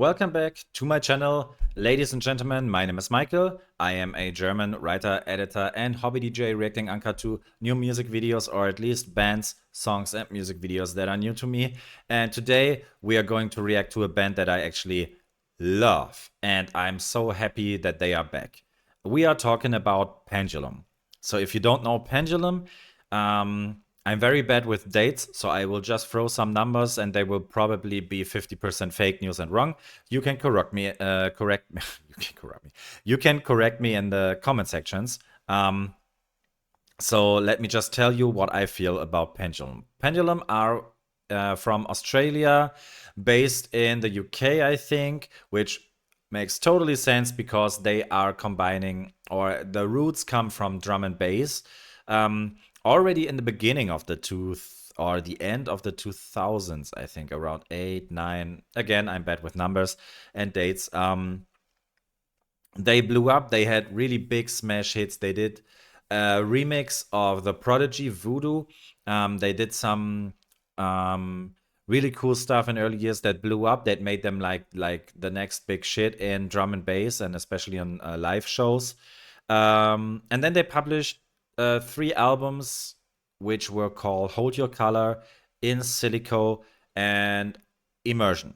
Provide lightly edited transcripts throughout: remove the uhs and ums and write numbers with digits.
Welcome back to my channel. Ladies and gentlemen, my name is Michael. I am a German writer, editor, and hobby DJ reacting anchor to new music videos, or at least bands, songs, and music videos that are new to me. And today we are going to react to a band that I actually love, and I'm so happy that they are back. We are talking about Pendulum. So if you don't know Pendulum, I'm very bad with dates, so I will just throw some numbers and they will probably be 50% fake news and wrong. You can correct me, you can correct me. You can correct me in the comment sections. So let me just tell you what I feel about Pendulum. Pendulum are from Australia, based in the UK, I think, which makes totally sense because they are combining, or the roots come from drum and bass. Already in the beginning of the end of the 2000s, I think, around 8, 9. Again, I'm bad with numbers and dates. They blew up. They had really big smash hits. They did a remix of the Prodigy Voodoo. They did some really cool stuff in early years that blew up, that made them like the next big shit in drum and bass, and especially on live shows. And then they published 3 albums, which were called Hold Your Color, In Silico, and Immersion.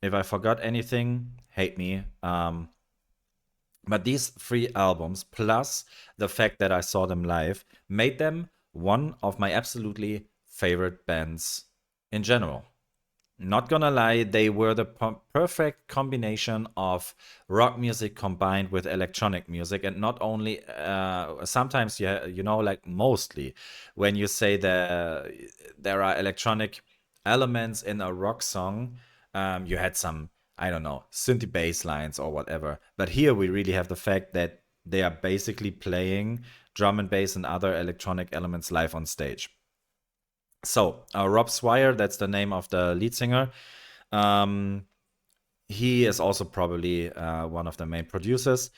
If I forgot anything, hate me. But these 3 albums, plus the fact that I saw them live, made them one of my absolutely favorite bands in general. Not gonna lie, they were the perfect combination of rock music combined with electronic music, and not only sometimes you know, like mostly when you say there are electronic elements in a rock song, you had some, I don't know, synthy bass lines or whatever. But here we really have the fact that they are basically playing drum and bass and other electronic elements live on stage. So, Rob Swire, that's the name of the lead singer. He is also probably one of the main producers.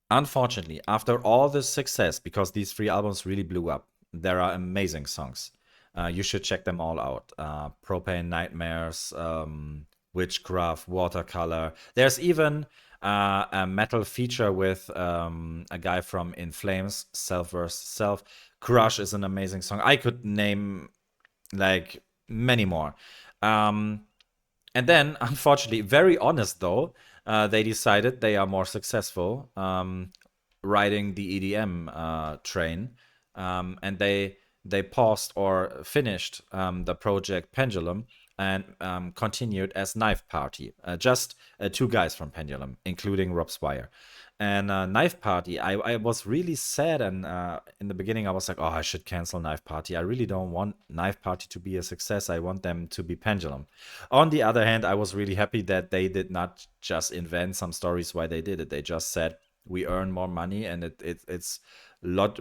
Unfortunately, after all this success, because these 3 albums really blew up, there are amazing songs. You should check them all out. Propane Nightmares, Witchcraft, Watercolor. There's even a metal feature with a guy from In Flames, Self vs. Self. Crush is an amazing song. I could name like many more. And then, unfortunately, very honest though, they decided they are more successful riding the EDM train, and they paused or finished the project Pendulum and continued as Knife Party. Just 2 guys from Pendulum, including Rob Swire. And Knife Party, I was really sad, and in the beginning I was like, oh, I should cancel Knife Party. I really don't want Knife Party to be a success. I want them to be Pendulum. On the other hand, I was really happy that they did not just invent some stories why they did it. They just said, we earn more money, and it's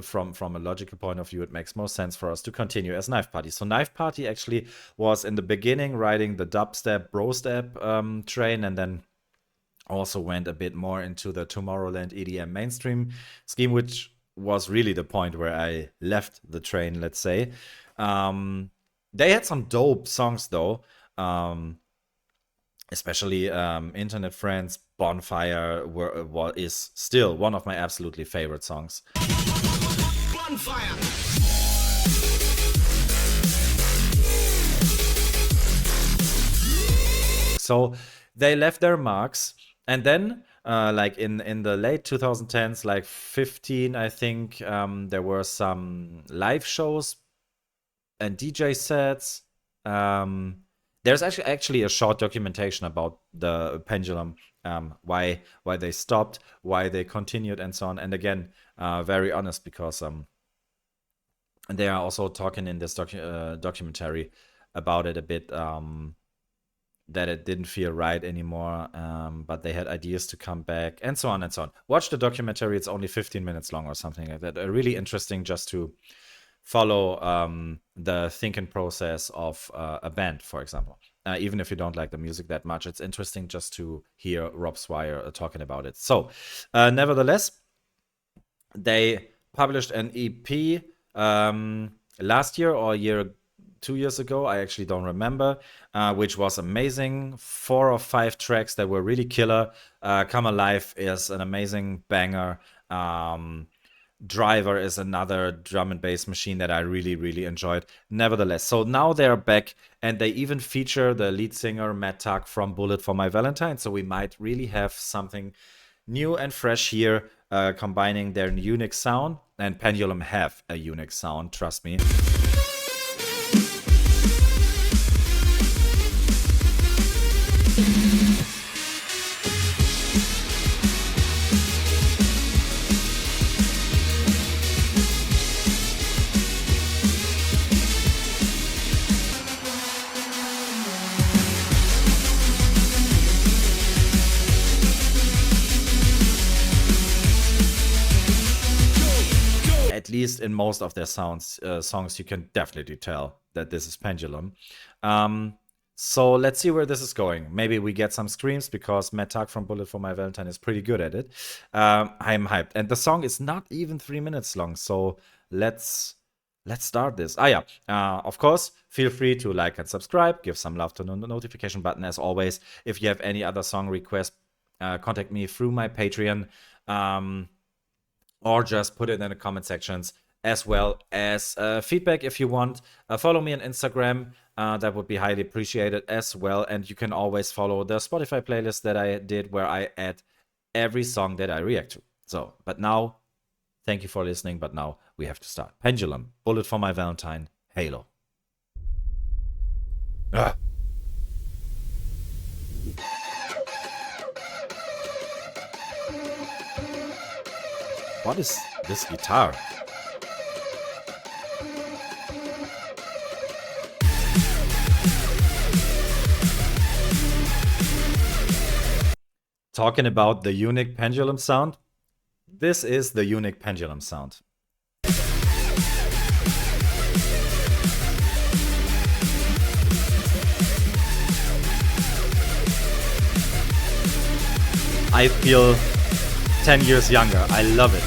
from a logical point of view, it makes more sense for us to continue as Knife Party. So Knife Party actually was in the beginning riding the dubstep, brostep train, and then also went a bit more into the Tomorrowland EDM mainstream scheme, which was really the point where I left the train, let's say. They had some dope songs though. Especially Internet Friends, Bonfire is still one of my absolutely favorite songs. Bonfire. So they left their marks, and then like in the late 2010s, like 15, I think, there were some live shows and DJ sets. There's actually a short documentation about the Pendulum, why they stopped, why they continued, and so on. And again, very honest, because they are also talking in this documentary about it a bit, that it didn't feel right anymore, but they had ideas to come back, and so on and so on. Watch the documentary. It's only 15 minutes long or something like that. Really interesting just to follow the thinking process of a band, for example. Even if you don't like the music that much, it's interesting just to hear Rob Swire talking about it. So, nevertheless, they published an EP last year or 2 years ago. I actually don't remember, which was amazing. 4 or 5 tracks that were really killer. Come Alive is an amazing banger. Driver is another drum and bass machine that I really, really enjoyed. Nevertheless, so now they're back, and they even feature the lead singer Matt Tuck from Bullet for My Valentine. So we might really have something new and fresh here, combining their unique sound. And Pendulum have a unique sound, trust me. At least in most of their songs, you can definitely tell that this is Pendulum. So let's see where this is going. Maybe we get some screams because Matt Tuck from Bullet for My Valentine is pretty good at it. I'm hyped. And the song is not even 3 minutes long. So let's start this. Of course, feel free to like and subscribe. Give some love to the notification button as always. If you have any other song requests, contact me through my Patreon. Or just put it in the comment sections, as well as feedback if you want. Follow me on Instagram. That would be highly appreciated as well. And you can always follow the Spotify playlist that I did where I add every song that I react to. So, but now, thank you for listening. But now we have to start. Pendulum, Bullet for My Valentine, Halo. Ah. What is this guitar? Talking about the unique Pendulum sound, this is the unique Pendulum sound. I feel 10 years younger. I love it.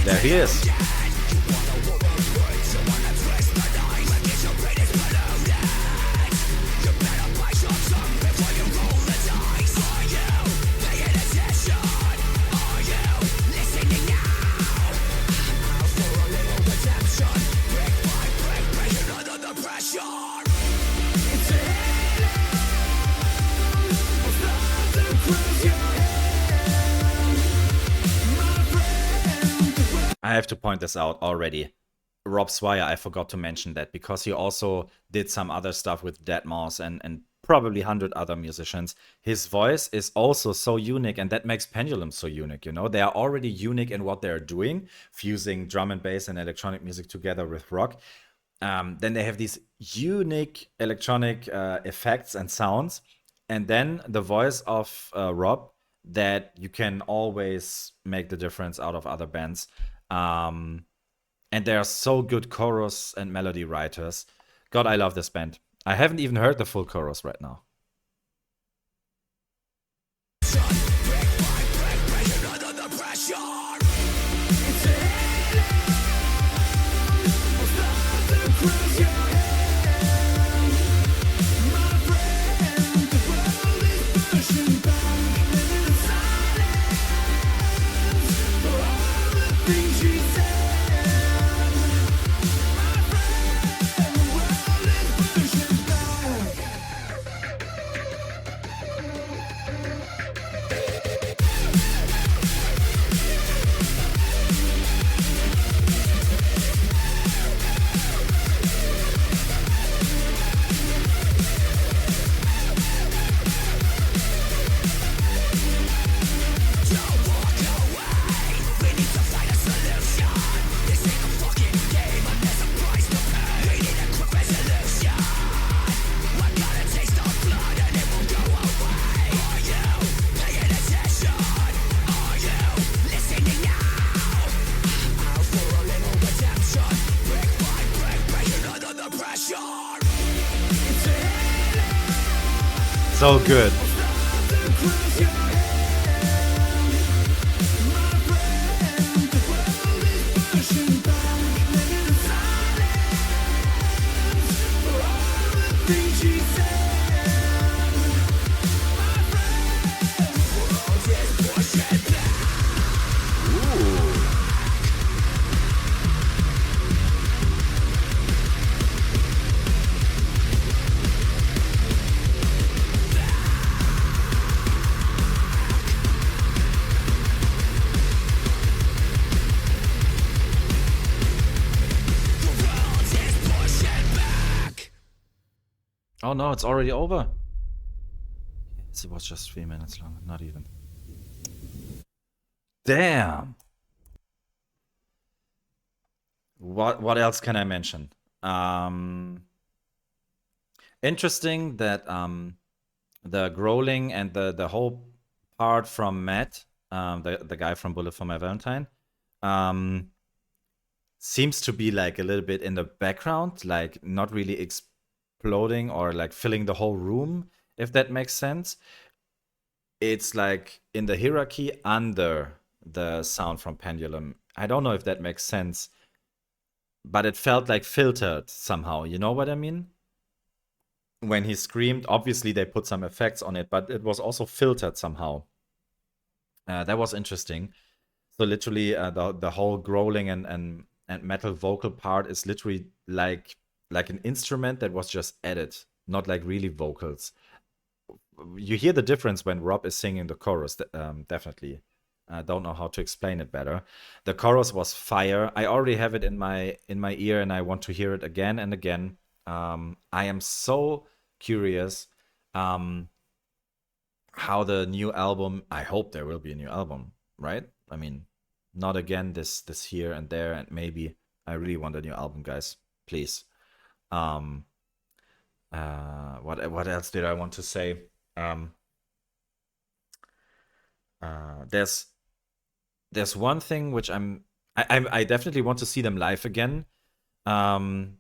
There he is. I have to point this out already. Rob Swire, I forgot to mention that because he also did some other stuff with Deadmau5 and probably 100 other musicians. His voice is also so unique, and that makes Pendulum so unique, you know? They are already unique in what they're doing, fusing drum and bass and electronic music together with rock. Then they have these unique electronic effects and sounds. And then the voice of Rob, that you can always make the difference out of other bands. And they are so good chorus and melody writers. God, I love this band. I haven't even heard the full chorus right now. So good. no, it's already over. It was just 3 minutes long, not even. Damn. What else can I mention? Um, Interesting that the growling and the whole part from Matt, the guy from Bullet for My Valentine, um, seems to be like a little bit in the background, like not really exploding or like filling the whole room, if that makes sense. It's like in the hierarchy under the sound from Pendulum. I don't know if that makes sense, but it felt like filtered somehow. You know what I mean? When he screamed, obviously they put some effects on it, but it was also filtered somehow. That was interesting. So literally, the whole growling and metal vocal part is literally like an instrument that was just added, not like really vocals. You hear the difference when Rob is singing the chorus, definitely. I don't know how to explain it better. The chorus was fire. I already have it in my ear, and I want to hear it again and again. I am so curious how the new album. I hope there will be a new album, right? I mean, not again this here and there, and maybe. I really want a new album, guys. Please. Um, what else did I want to say? Um, there's one thing which I definitely want to see them live again. Um,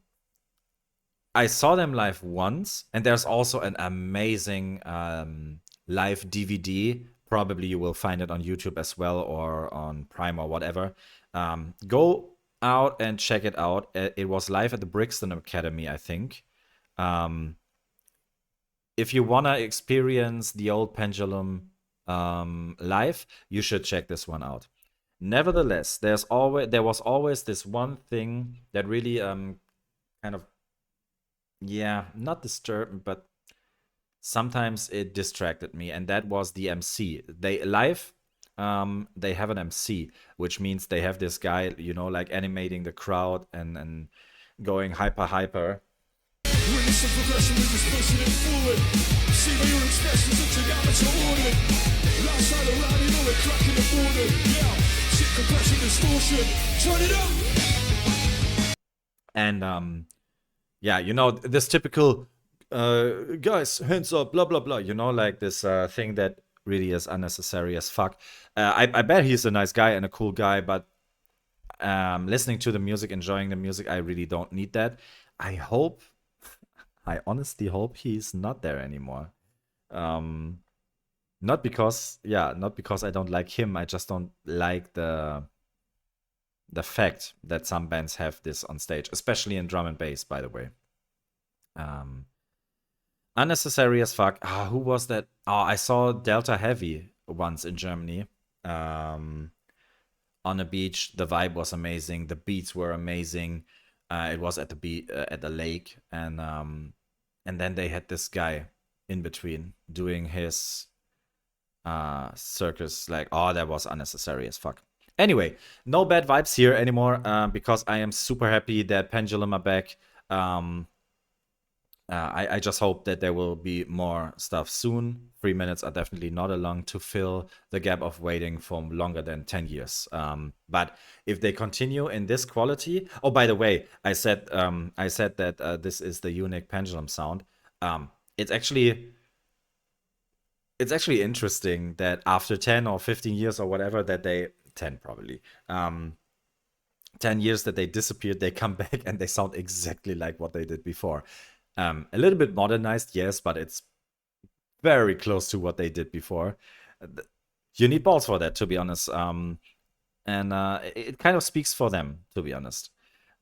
I saw them live once, and there's also an amazing live DVD. Probably you will find it on YouTube as well or on Prime or whatever. Go out and check it out. It was live at the Brixton Academy, I think. Um, if you wanna experience the old Pendulum live, you should check this one out. Nevertheless, there was always this one thing that really kind of, yeah, not disturbed, but sometimes it distracted me, and that was the MC. They have an MC, which means they have this guy, like animating the crowd and going hyper. Witness the progression, we're just pushing it forward. See by your expressions that you're amateur ordered. Last side around, you know we're cracking the border. Yeah, shit compression, distortion. Turn it up. And yeah, this typical guys, hands up, blah blah blah. Like this thing that really is unnecessary as fuck. I bet he's a nice guy and a cool guy, but listening to the music, enjoying the music, I really don't need that. I honestly hope he's not there anymore. Um, not because I don't like him. I just don't like the fact that some bands have this on stage, especially in drum and bass, by the way. Um, Unnecessary as fuck. Who was that? Oh, I saw Delta Heavy once in Germany. Um, on a beach. The vibe was amazing. The beats were amazing. It was at at the lake, and then they had this guy in between doing his circus. Like, oh, that was unnecessary as fuck. Anyway, no bad vibes here anymore because I am super happy that Pendulum are back. I just hope that there will be more stuff soon. 3 minutes are definitely not long to fill the gap of waiting for longer than 10 years. But if they continue in this quality, oh, by the way, I said that this is the unique Pendulum sound. It's actually interesting that after 10 or 15 years or whatever that they 10 probably 10 years that they disappeared, they come back and they sound exactly like what they did before. A little bit modernized, yes, but it's very close to what they did before. You need balls for that, to be honest. And it kind of speaks for them, to be honest.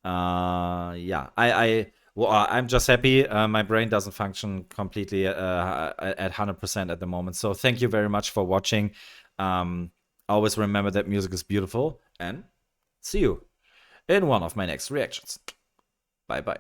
Yeah, I'm just happy. My brain doesn't function completely at 100% at the moment. So thank you very much for watching. Always remember that music is beautiful, and see you in one of my next reactions. Bye bye.